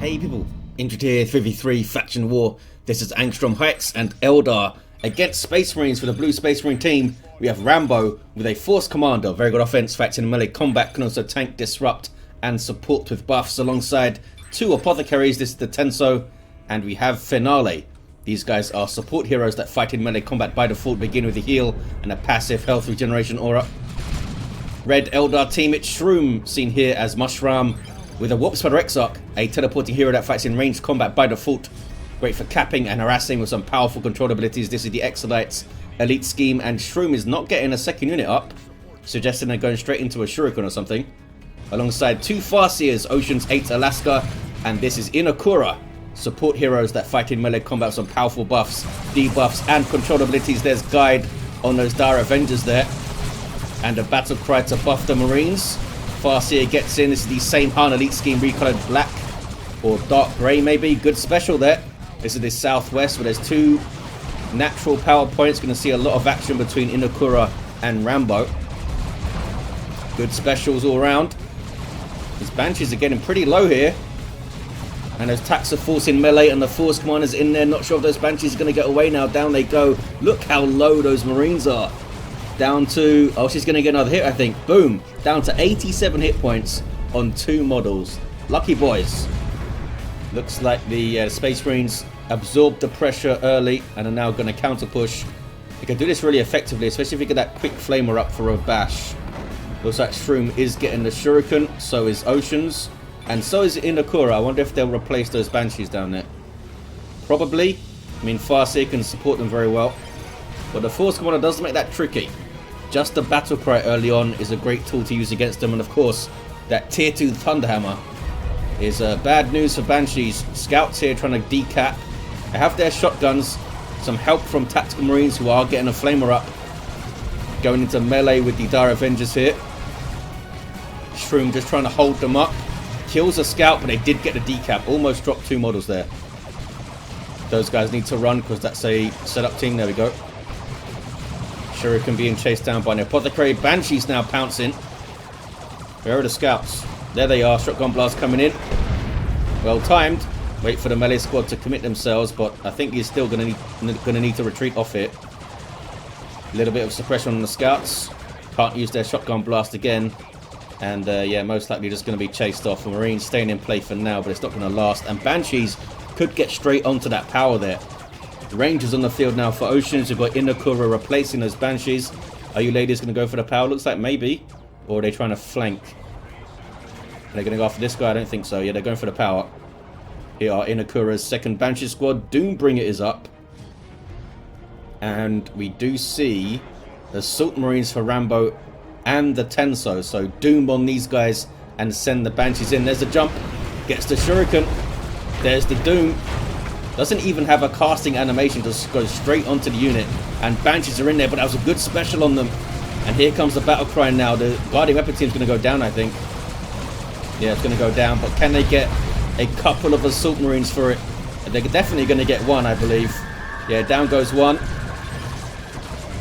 Hey people, Injured here, 3v3 faction war. This is Angstrom Heights and Eldar against Space Marines for the Blue Space Marine team. We have Rambo with a Force Commander, very good offense, fact in melee combat, can also tank, disrupt and support with buffs alongside two Apothecaries. This is the Tenso, and we have Finale. These guys are support heroes that fight in melee combat by default, begin with a heal and a passive health regeneration aura. Red Eldar team, it's Shroom, seen here as Mushraam, with a Warp Spider Exarch, a teleporting hero that fights in ranged combat by default. Great for capping and harassing with some powerful control abilities. This is the Exarch's elite scheme, and Shroom is not getting a second unit up, suggesting they're going straight into a Shuriken or something. Alongside two Farseers, OceansAteAlaska, and this is Inekura. Support heroes that fight in melee combat with some powerful buffs, debuffs and control abilities. There's Guide on those Dire Avengers there. And a battle cry to buff the Marines. Farseer gets in. This is the same Han elite scheme, recolored black or dark grey maybe. Good special there. This is the southwest where there's two natural power points. Going to see a lot of action between Inekura and Rambo. Good specials all around. These Banshees are getting pretty low here. And there's attacks of force in melee and the Force Commander's in there. Not sure if those Banshees are going to get away now. Down they go. Look how low those Marines are. Down to, oh, she's going to get another hit, I think. Boom. Down to 87 hit points on two models. Lucky boys. Looks like the Space Marines absorbed the pressure early and are now going to counter push. They can do this really effectively, especially if you get that quick flamer up for a bash. Looks like Shroom is getting the Shuriken, so is Oceans, and so is Inekura. I wonder if they'll replace those Banshees down there. Probably. I mean, Farseer can support them very well, but the Force Commander does make that tricky. Just the battle cry early on is a great tool to use against them, and of course, that tier 2 Thunderhammer is bad news for Banshees. Scouts here trying to decap. They have their shotguns, some help from Tactical Marines who are getting a flamer up. Going into melee with the Dire Avengers here. Shroom just trying to hold them up. Kills a scout, but they did get the decap. Almost dropped two models there. Those guys need to run because that's a setup team. There we go. Shuriken being chased down by an Apothecary. Banshees now pouncing. Where are the scouts? There they are. Shotgun blast coming in. Well timed. Wait for the melee squad to commit themselves, but I think he's still going to need to retreat off it. A little bit of suppression on the scouts. Can't use their shotgun blast again. And yeah, most likely just going to be chased off. The Marines staying in play for now, but it's not going to last. And Banshees could get straight onto that power there. The Rangers on the field now for Oceans. We've got Inekura replacing those Banshees. Are you ladies going to go for the power? Looks like maybe. Or are they trying to flank? Are they going to go after this guy? I don't think so. Yeah, they're going for the power. Here are Inekura's second Banshee squad. Doombringer is up. And we do see the Assault Marines for Rambo and the Tenso. So Doom on these guys and send the Banshees in. There's the jump. Gets the Shuriken. There's the Doom. Doesn't even have a casting animation, just goes straight onto the unit. And Banshees are in there, but that was a good special on them. And here comes the battle cry now. The Guardian Weapon team's going to go down, I think. Yeah, it's going to go down. But can they get a couple of Assault Marines for it? They're definitely going to get one, I believe. Yeah, down goes one.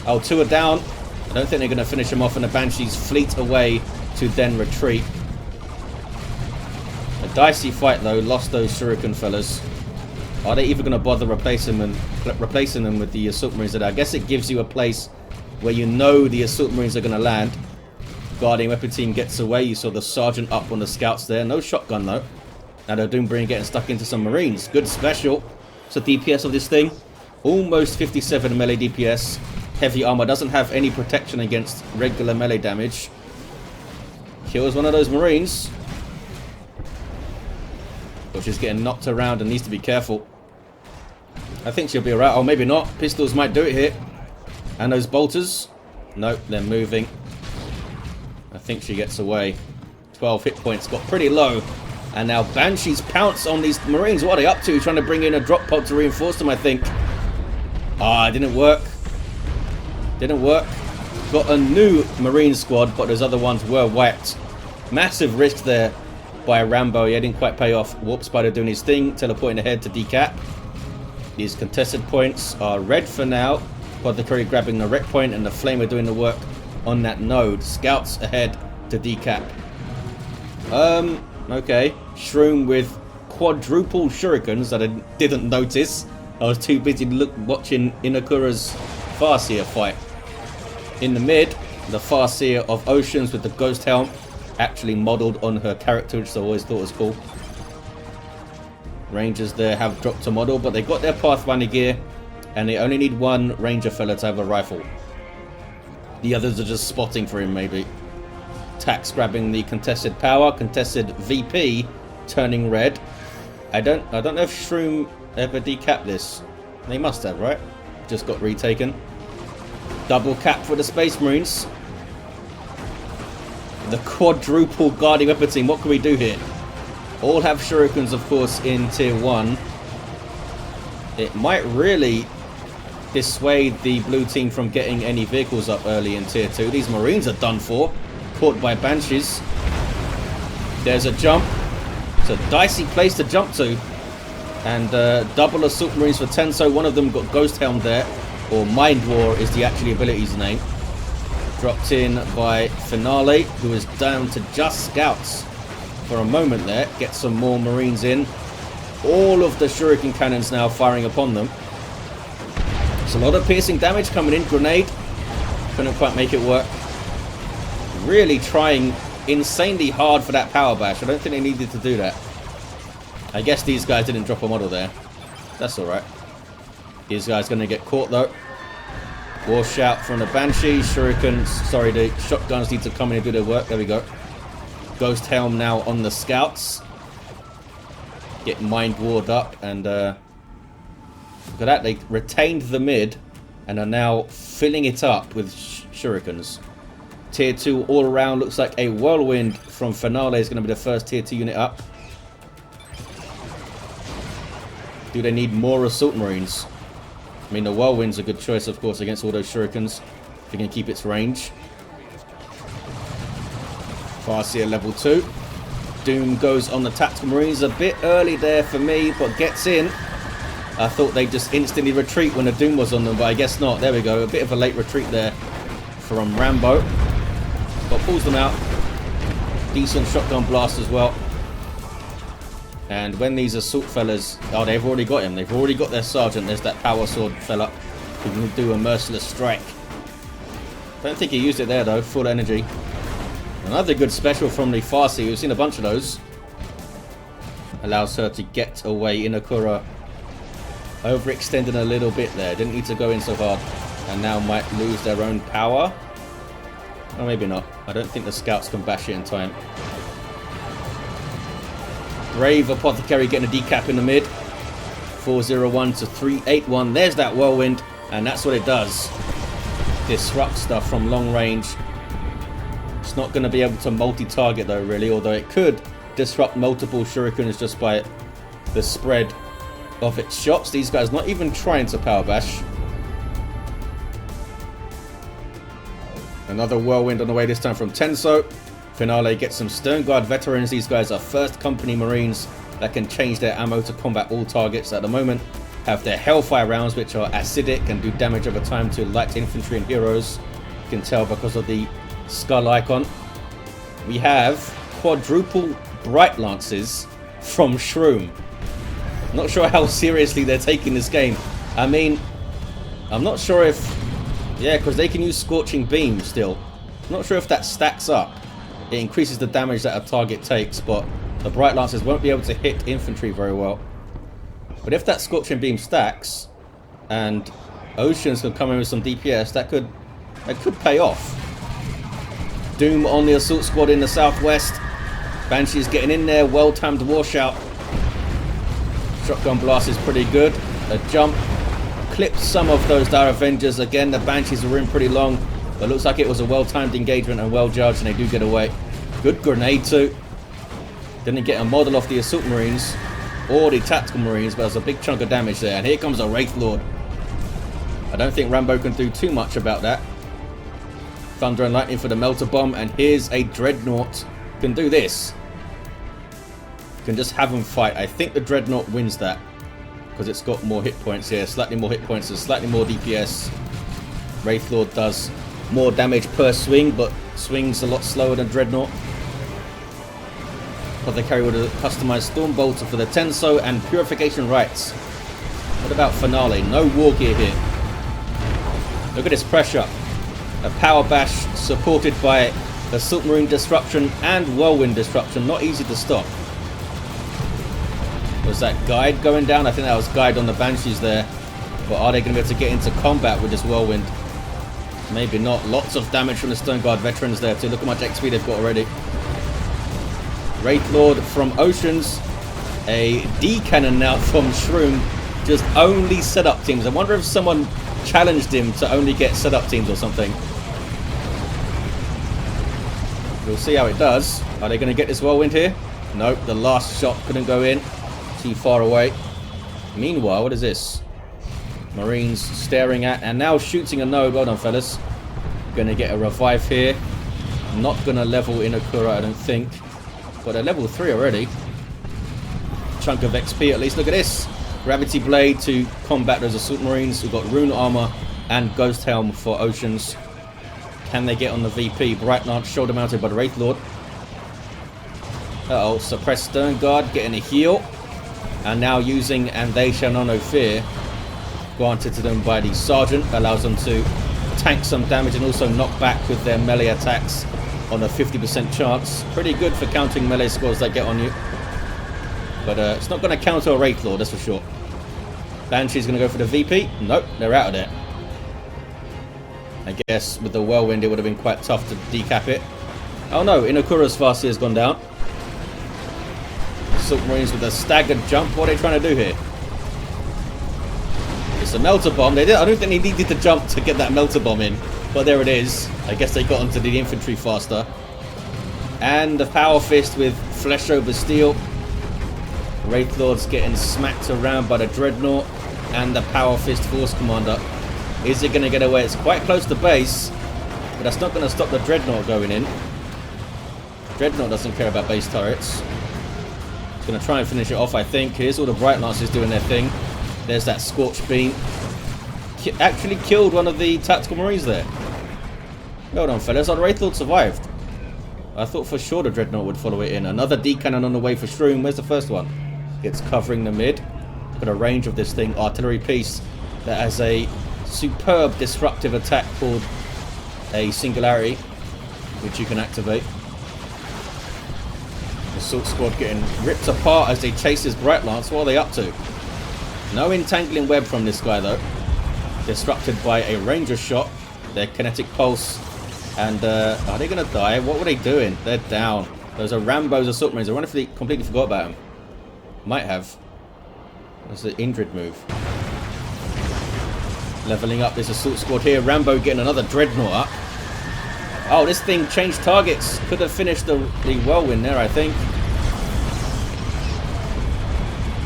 Oh, two are down. I don't think they're going to finish them off, and the Banshees fleet away to then retreat. A dicey fight, though. Lost those Shuriken fellas. Are they even going to bother replacing them with the Assault Marines? I guess it gives you a place where you know the Assault Marines are going to land. Guardian Weapon team gets away. You saw the Sergeant up on the scouts there. No shotgun, though. Now the Doombringer getting stuck into some Marines. Good special. So DPS of this thing, almost 57 melee DPS. Heavy armor, doesn't have any protection against regular melee damage. Kills one of those Marines. But she's getting knocked around and needs to be careful. I think she'll be alright. Oh, maybe not. Pistols might do it here. And those bolters. Nope, they're moving. I think she gets away. 12 hit points. Got pretty low. And now Banshees pounce on these Marines. What are they up to? Trying to bring in a drop pod to reinforce them, I think. Ah, it didn't work. Didn't work. Got a new Marine squad, but those other ones were wiped. Massive risk there by Rambo. Yeah, didn't quite pay off. Warp Spider doing his thing. Teleporting ahead to decap. These contested points are red for now. Apothecary grabbing the wreck point, and the Flamer doing the work on that node. Scouts ahead to decap. Okay. Shroom with quadruple shurikens that I didn't notice. I was too busy watching Inekura's Farseer fight. In the mid, the Farseer of Oceans with the ghost helm, actually modelled on her character, which I always thought was cool. Rangers there have dropped a model, but they got their Pathfinder gear, and they only need one Ranger fella to have a rifle. The others are just spotting for him, maybe. Tax grabbing the contested power, contested VP turning red. I don't know if Shroom ever decapped this. They must have, right? Just got retaken. Double cap for the Space Marines. The quadruple guarding weapon team. What can we do here? All have shurikens, of course, in tier 1. It might really dissuade the blue team from getting any vehicles up early in tier 2. These Marines are done for. Caught by Banshees. There's a jump. It's a dicey place to jump to. And double assault Marines for Tenso. One of them got Ghost Helm there. Or Mind War is the actual ability's name. Dropped in by Finale, who is down to just scouts for a moment there. Get some more Marines in. All of the shuriken cannons now firing upon them. There's a lot of piercing damage coming in. Grenade. Couldn't quite make it work. Really trying insanely hard for that power bash. I don't think they needed to do that. I guess these guys didn't drop a model there. That's alright. These guys going to get caught though. War shout from the Banshees. Shurikens, sorry, the shotguns need to come in and do their work. There we go. Ghost Helm now on the scouts. Get mind ward up, and look at that. They retained the mid and are now filling it up with shurikens. Tier 2 all around. Looks like a whirlwind from Finale is going to be the first tier 2 unit up. Do they need more assault marines? I mean, the whirlwind's a good choice, of course, against all those shurikens, if you can keep its range. Farseer level 2. Doom goes on the tactical marines a bit early there for me, but gets in. I thought they'd just instantly retreat when the Doom was on them, but I guess not. There we go. A bit of a late retreat there from Rambo. But pulls them out. Decent shotgun blast as well. And when these assault fellas... Oh, they've already got him. They've already got their sergeant. There's that power sword fella who can do a merciless strike. Don't think he used it there, though. Full energy. Another good special from the Farseer. We've seen a bunch of those. Allows her to get away. Inekura overextending a little bit there. Didn't need to go in so hard. And now might lose their own power. Or maybe not. I don't think the scouts can bash it in time. Brave Apothecary getting a decap in the mid. 401 to 381. There's that whirlwind. And that's what it does. Disrupt stuff from long range. It's not going to be able to multi-target though, really. Although it could disrupt multiple shurikens just by the spread of its shots. These guys not even trying to power bash. Another whirlwind on the way this time from Tenso. Finale gets some Stern Guard veterans. These guys are first company marines that can change their ammo to combat all targets. At the moment, have their Hellfire rounds, which are acidic and do damage over time to light infantry and heroes. You can tell because of the skull icon. We have quadruple Bright Lances from Shroom. Not sure how seriously they're taking this game. I mean, I'm not sure if... Yeah, because they can use Scorching Beam still. I'm not sure if that stacks up. It increases the damage that a target takes, but the Bright Lances won't be able to hit infantry very well. But if that Scorching Beam stacks, and Oceans can come in with some DPS, that could pay off. Doom on the assault squad in the southwest. Banshee's getting in there, well-timed war shout. Shotgun blast is pretty good. A jump clipped some of those Dire Avengers. Again, the Banshees were in pretty long, but looks like it was a well-timed engagement and well-judged, and they do get away. Good grenade too. Didn't get a model off the assault marines or the tactical marines, but there's a big chunk of damage there. And here comes a Wraith Lord. I don't think Rambo can do too much about that. Thunder and lightning for the melter bomb, and here's a Dreadnought. Can do this. Can just have them fight. I think the Dreadnought wins that because it's got more hit points here. Slightly more hit points and slightly more DPS. Wraith Lord does more damage per swing, but swings a lot slower than Dreadnought. Apothecary with a customized Storm Bolter for the Tenso and Purification Rites. What about Finale? No war gear here. Look at this pressure. A Power Bash supported by the Submarine Disruption and Whirlwind Disruption. Not easy to stop. Was that Guide going down? I think that was Guide on the Banshees there. But are they going to be able to get into combat with this Whirlwind? Maybe not. Lots of damage from the Stone Guard veterans there too. Look how much XP they've got already. Wraith Lord from Oceans. A D-Cannon now from Mushraam. Just only setup teams. I wonder if someone challenged him to only get setup teams or something. We'll see how it does. Are they going to get this Whirlwind here? Nope, the last shot couldn't go in. Too far away. Meanwhile, what is this? Marines staring at and now shooting a node. Well done, fellas. Going to get a revive here. Not going to level Inekura, I don't think. But they're level 3 already. Chunk of XP at least. Look at this. Gravity Blade to combat those Assault Marines. We've got Rune Armor and Ghost Helm for Oceans. Can they get on the VP? Bright Lance shoulder mounted by the Wraith Lord. Uh-oh. Suppressed Stern Guard getting a heal. And now using And They Shall Know No Fear. Granted to them by the Sergeant. Allows them to tank some damage and also knock back with their melee attacks on a 50% chance. Pretty good for countering melee scores that get on you. But it's not going to counter a Wraith Lord, that's for sure. Banshee's going to go for the VP. Nope, they're out of there. I guess with the Whirlwind it would have been quite tough to decap it. Oh no, Inekura's Farseer has gone down. Submarines with a staggered jump. What are they trying to do here? It's a melter bomb. I don't think they needed to jump to get that melter bomb in. But there it is. I guess they got onto the infantry faster. And the Power Fist with flesh over steel. Wraith Lord's getting smacked around by the Dreadnought and the Power Fist Force Commander. Is it going to get away? It's quite close to base, but that's not going to stop the Dreadnought going in. Dreadnought doesn't care about base turrets. It's going to try and finish it off, I think. Here's all the Bright Lances doing their thing. There's that Scorch Beam. Actually killed one of the Tactical Marines there. Well done, fellas. Our Wraith Lord survived. I thought for sure the Dreadnought would follow it in. Another D-Cannon on the way for Mushraam. Where's the first one? It's covering the mid. Look at the range of this thing. Artillery piece that has a superb disruptive attack called a Singularity, which you can activate. The Assault Squad getting ripped apart as they chase this Bright Lance. What are they up to? No entangling web from this guy though. Disrupted by a Ranger shot. Their kinetic pulse. And are they going to die? What were they doing? They're down. Those are Rambo's Assault Marines. I wonder if they completely forgot about them. Might have. That's the Indrid move. Leveling up this Assault Squad here. Rambo getting another Dreadnought up. Oh, this thing changed targets. Could have finished the Whirlwind there, I think.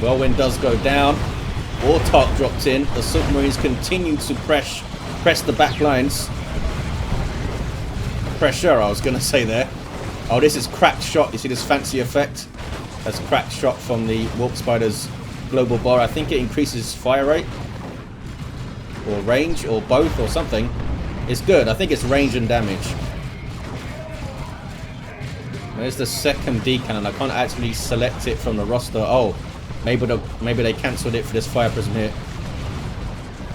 Whirlwind does go down. Warthog dropped in. The submarines continue to press the back lines. Pressure, I was going to say there. Oh, this is cracked shot. You see this fancy effect? That's cracked shot from the Warp Spider's global bar. I think it increases fire rate. Or range, or both, or something. It's good. I think it's range and damage. Where's the second D-Cannon? I can't actually select it from the roster. Oh, maybe they cancelled it for this Fire Prism here.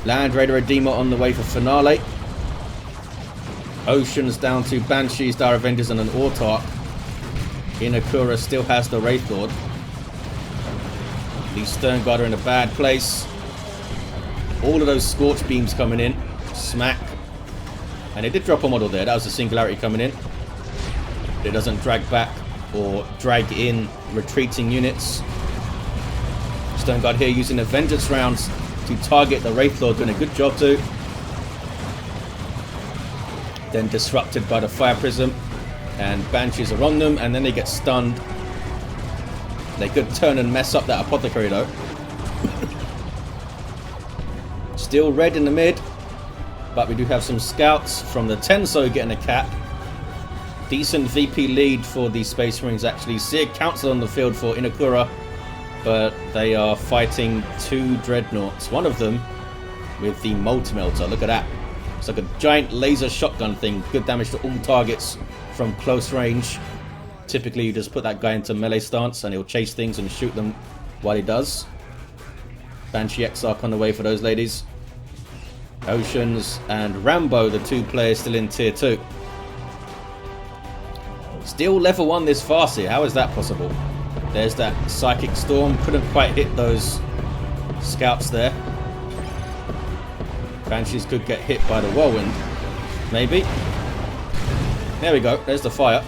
Land Raider Redeemer on the way for Finale. Oceans down to Banshees, Dire Avengers, and an Autarch. Inekura still has the Wraith Lord. The Stern Guard are in a bad place. All of those Scorch Beams coming in. Smack. And it did drop a model there. That was the Singularity coming in. It doesn't drag back or drag in retreating units. Stern Guard here using the Vengeance rounds to target the Wraith Lord. Doing a good job too. Then disrupted by the Fire Prism. And Banshees are on them. And then they get stunned. They could turn and mess up that Apothecary though. Still red in the mid. But we do have some scouts from the Tenso getting a cap. Decent VP lead for the Space Marines actually. Seer Council on the field for Inekura. But they are fighting two Dreadnoughts. One of them with the Multi-Melter. Look at that. It's like a giant laser shotgun thing. Good damage to all targets from close range. Typically, you just put that guy into melee stance and he'll chase things and shoot them while he does. Banshee Exarch on the way for those ladies. Oceans and Rambo, the 2 players still in tier 2. Still level 1 this Farseer. How is that possible? There's that Psychic Storm. Couldn't quite hit those scouts there. Banshees could get hit by the whirlwind. Maybe. There we go. There's the fire.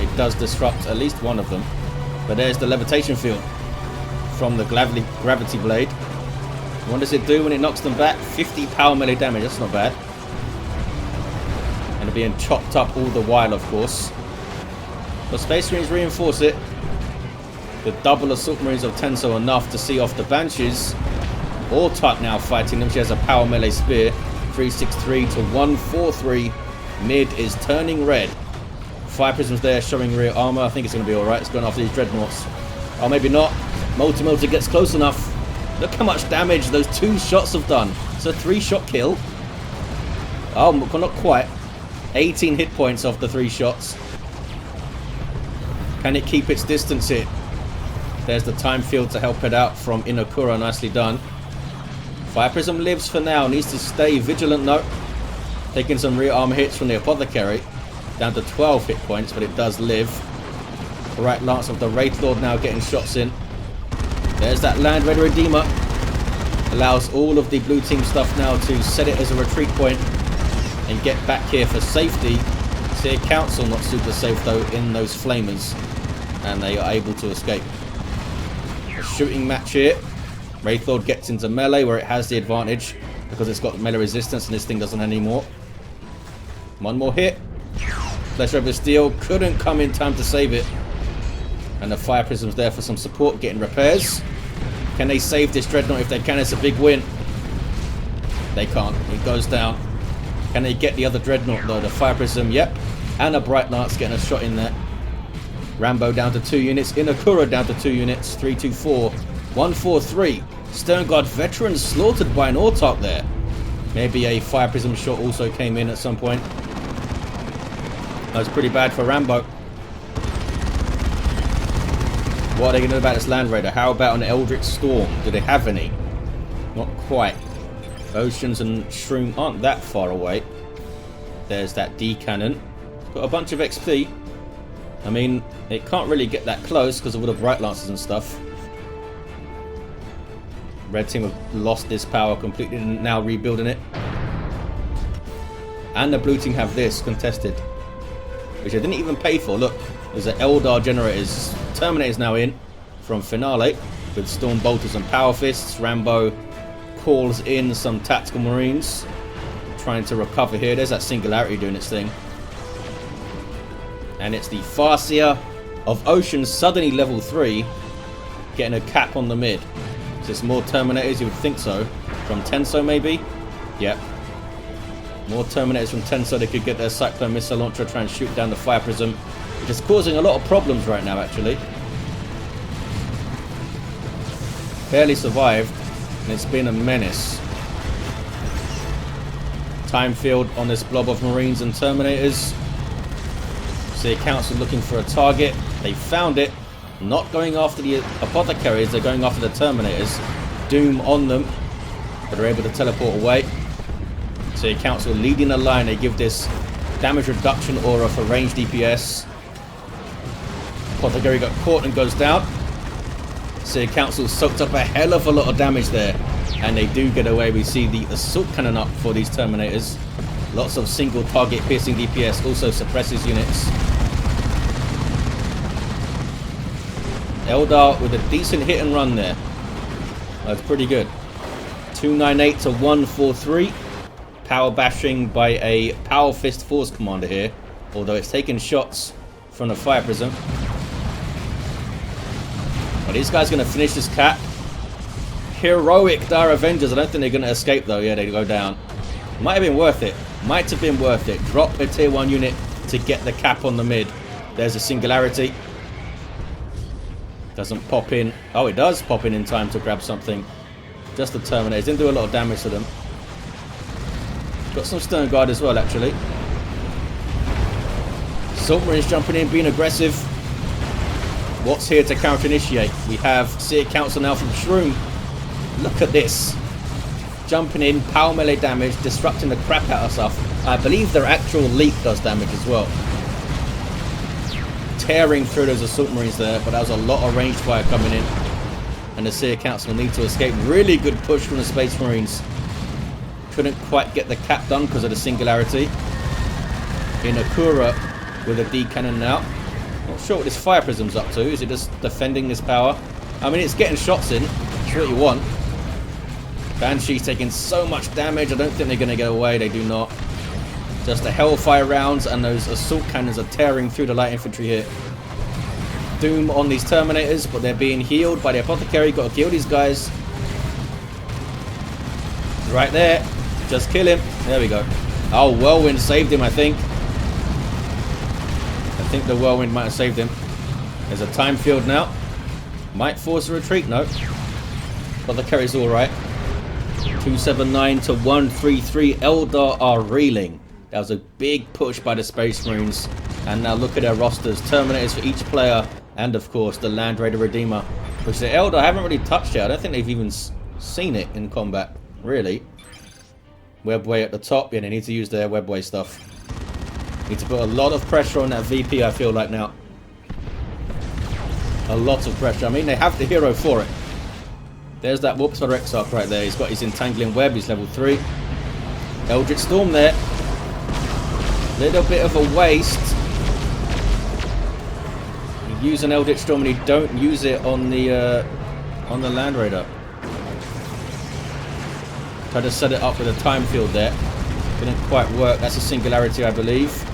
It does disrupt at least one of them. But there's the levitation field from the gravity blade. What does it do when it knocks them back? 50 power melee damage. That's not bad. And they're being chopped up all the while, of course. But Space Marines reinforce it. The double Assault Marines of Tenso enough to see off the Banshees. Ortak now fighting them. She has a power melee spear. 363 to 143. Mid is turning red. Fire Prisms there showing rear armor. I think it's going to be alright. It's going after these Dreadnoughts. Oh, maybe not. Multi-Motor gets close enough. Look how much damage those 2 shots have done. It's a 3-shot kill. Oh, not quite. 18 hit points off the 3 shots. Can it keep its distance here? There's the time field to help it out from Inekura. Nicely done. Fire Prism lives for now. Needs to stay vigilant though. Taking some rear armor hits from the Apothecary. Down to 12 hit points, but it does live. Right Lance of the Wraith Lord now getting shots in. There's that Land Red Redeemer. Allows all of the blue team stuff now to set it as a retreat point and get back here for safety. See a Council not super safe though in those Flamers. And they are able to escape. A shooting match here. Wraith Lord gets into melee where it has the advantage because it's got melee resistance and this thing doesn't anymore. One more hit. Flesh over Steel couldn't come in time to save it. And the Fire Prism's there for some support, getting repairs. Can they save this Dreadnought? If they can, it's a big win. They can't. It goes down. Can they get the other Dreadnought though? The Fire Prism, yep. And a Bright Lance getting a shot in there. Rambo down to 2 units. Inekura down to 2 units. 324. 143. Stern Guard veterans slaughtered by an Ortak there. Maybe a Fire Prism shot also came in at some point. That was pretty bad for Rambo. What are they going to do about this Land Raider? How about an Eldritch Storm? Do they have any? Not quite. Oceans and Shroom aren't that far away. There's that D cannon. Got a bunch of XP. I mean, it can't really get that close because of all the Bright Lances and stuff. Red team have lost this power completely and now rebuilding it. And the blue team have this contested, which I didn't even pay for. Look, there's an Eldar generators. Terminator's now in from Finale with Storm Bolters and Power Fists. Rambo calls in some Tactical Marines, trying to recover here. There's that Singularity doing its thing. And it's the Farseer of Oceans, suddenly level 3, getting a cap on the mid. Is this more Terminators? You would think so. From Tenso, maybe? Yep. More Terminators from Tenso. They could get their Cyclone Missile Launcher, try and shoot down the Fire Prism, which is causing a lot of problems right now, actually. Barely survived, and it's been a menace. Time field on this blob of Marines and Terminators. See a Council looking for a target. They found it. Not going after the Apothecaries, they're going after the Terminators. Doom on them, but they're able to teleport away. So a Council leading the line. They give this damage reduction aura for range DPS. Apothecary got caught and goes down. So a Council soaked up a hell of a lot of damage there, and they do get away. We see the assault cannon up for these Terminators. Lots of single target piercing DPS, also suppresses units. Eldar with a decent hit and run there. That's pretty good. 298 to 143. Power bashing by a Power Fist Force Commander here, although it's taking shots from the Fire Prism. Well, these guys are going to finish this cap. Heroic Dire Avengers. I don't think they're going to escape though. Yeah, they go down. Might have been worth it. Might have been worth it. Drop a tier 1 unit to get the cap on the mid. There's a Singularity. Doesn't pop in. Oh, it does pop in time to grab something. Just the Terminators. Didn't do a lot of damage to them. Got some Stern Guard as well, actually. Assault Marines jumping in, being aggressive. What's here to counter-initiate? We have Seer Council now from Mushraam. Look at this. Jumping in, power melee damage, disrupting the crap out of stuff. I believe their actual leap does damage as well. Tearing through those Assault Marines there, but that was a lot of ranged fire coming in. And the Seer Council need to escape. Really good push from the Space Marines. Couldn't quite get the cap done because of the singularity. Inekura with a D cannon now. Not sure what this fire prism's up to. Is it just defending this power? I mean, it's getting shots in. That's what you want. Banshee's taking so much damage. I don't think they're going to get away. They do not. Just the Hellfire rounds and those assault cannons are tearing through the light infantry here. Doom on these Terminators, but they're being healed by the Apothecary. Got to kill these guys. Right there. Just kill him. There we go. Oh, Whirlwind saved him, I think. I think the Whirlwind might have saved him. There's a time field now. Might force a retreat. No. Apothecary's alright. 279 to 133. Eldar are reeling. That was a big push by the Space Marines. And now look at their rosters. Terminators for each player. And of course the Land Raider Redeemer. Which the Eldar haven't really touched yet. I don't think they've even seen it in combat. Really. Webway at the top. Yeah, they need to use their Webway stuff. Need to put a lot of pressure on that VP, I feel like now. A lot of pressure. I mean, they have the hero for it. There's that Warp Spider Exarch right there. He's got his Entangling Web. He's level 3. Eldritch Storm there. Little bit of a waste. You use an Eldritch Storm and you don't use it on the Land Raider. Try to set it up with a time field there. Didn't quite work. That's a singularity, I believe.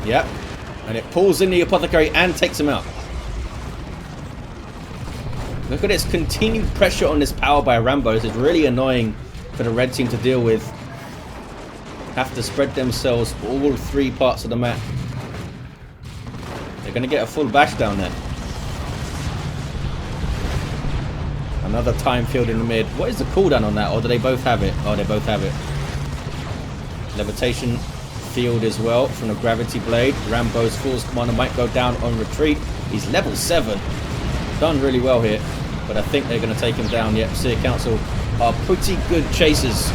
Yep. And it pulls in the Apothecary and takes him out. Look at this continued pressure on this power by Rambos. It's really annoying for the red team to deal with. Have to spread themselves all 3 parts of the map. They're going to get a full bash down there. Another time field in the mid. What is the cooldown on that? Or do they both have it? Oh, they both have it. Levitation field as well from the Gravity Blade. Rambo's Force Commander might go down on retreat. He's level 7. Done really well here. But I think they're going to take him down. Yep, Seer Council are pretty good chasers.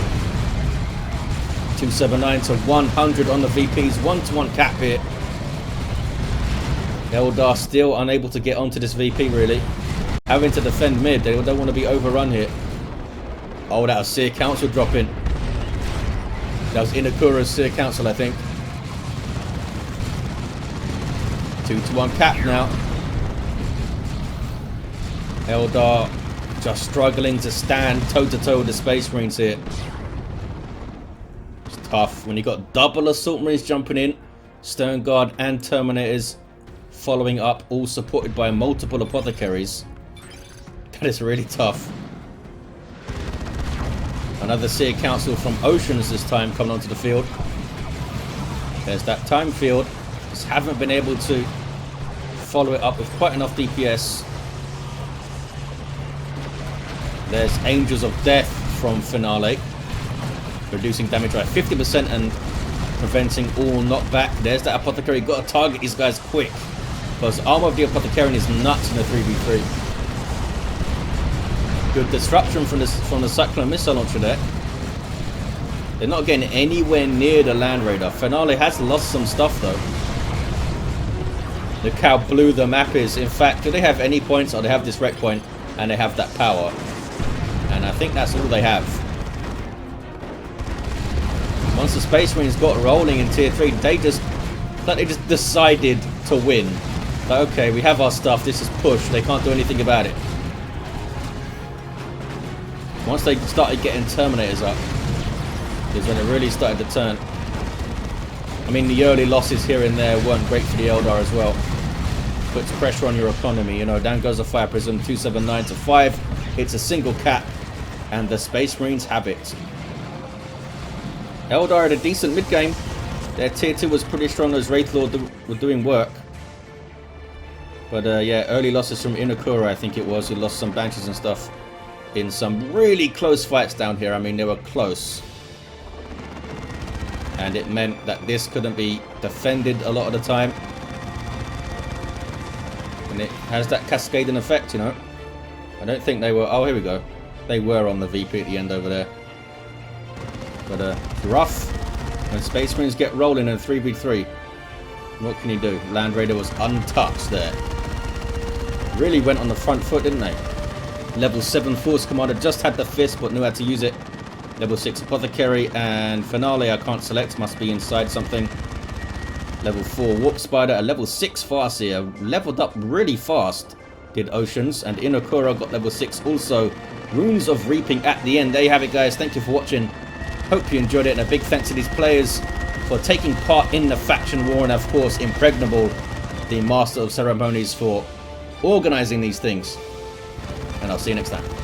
279 to 100 on the VPs. 1-to-1 cap here. Eldar still unable to get onto this VP really. Having to defend mid. They don't want to be overrun here. Oh, that was Seer Council dropping. That was Inekura's Seer Council, I think. 2-to-1 cap now. Eldar just struggling to stand toe-to-toe with the Space Marines here. It's tough when you got double Assault Marines jumping in. Stern Guard and Terminators following up, all supported by multiple Apothecaries. That is really tough. Another Seer Council from Oceans this time coming onto the field. There's that time field. Just haven't been able to follow it up with quite enough DPS. There's Angels of Death from Finale. Reducing damage by 50% and preventing all knockback. There's that Apothecary. Got to target these guys quick. Because Armor of the Apothecarian is nuts in the 3v3. Good disruption from the Cyclone Missile Launcher there. They're not getting anywhere near the Land Raider. Finale has lost some stuff though. Look how blue the map is. In fact, do they have any points? Oh, they have this wreck point and they have that power. And I think that's all they have. Once the Space Marines got rolling in tier 3, they just decided to win. Like, okay, we have our stuff, this is push, they can't do anything about it. Once they started getting Terminators up, is when it really started to turn. I mean, the early losses here and there weren't great for the Eldar as well. Puts pressure on your economy, you know, down goes the Fire Prism, 279 to 5. It's a single cap, and the Space Marines have it. Eldar had a decent mid-game. Their tier 2 was pretty strong, those Wraith Lord were doing work. But yeah, early losses from Inekura, I think it was, who lost some Banshees and stuff in some really close fights down here. I mean, they were close. and it meant that this couldn't be defended a lot of the time. And it has that cascading effect, you know. I don't think they were... Oh, here we go. They were on the VP at the end over there. But it's rough when Space Marines get rolling in a 3v3. What can you do? Land Raider was untouched there. Really went on the front foot, didn't they? Level 7 Force Commander just had the fist but knew how to use it. Level 6 Apothecary and Finale I can't select, must be inside something. Level 4 Warp Spider, a level 6 Farseer, leveled up really fast, did Oceans, and Inekura got level 6 also. Runes of Reaping at the end. There you have it, guys. Thank you for watching. Hope you enjoyed it, and a big thanks to these players for taking part in the faction war, and of course Impregnable, the Master of Ceremonies, for organising these things. And I'll see you next time.